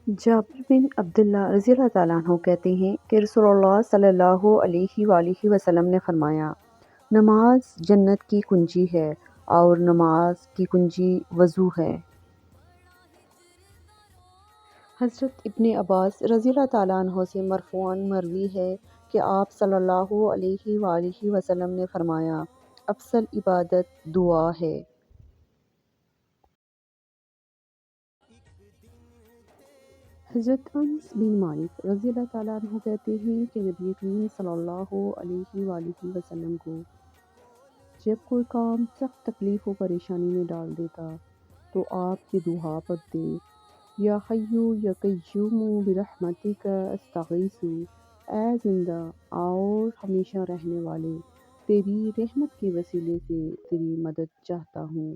جابر بن عبداللہ رضی اللہ تعالیٰ عنہ کہتے ہیں کہ رسول اللہ صلی اللہ علیہ وآلہ وسلم نے فرمایا، نماز جنت کی کنجی ہے اور نماز کی کنجی وضو ہے۔ حضرت ابن عباس رضی اللہ تعالیٰ عنہ سے مرفوعاً مروی ہے کہ آپ صلی اللہ علیہ وآلہ وسلم نے فرمایا، افضل عبادت دعا ہے۔ حضرت انس بن مالک رضی اللہ تعالیٰ عنہ کہتے ہیں کہ نبی کریم صلی اللہ علیہ وآلہ وسلم کو جب کوئی کام سخت تکلیف و پریشانی میں ڈال دیتا تو آپ یہ دعا پڑھتے، یا حیو یا قیوم برحمتک استغیث، اے زندہ اور ہمیشہ رہنے والے، تیری رحمت کے وسیلے سے تیری مدد چاہتا ہوں۔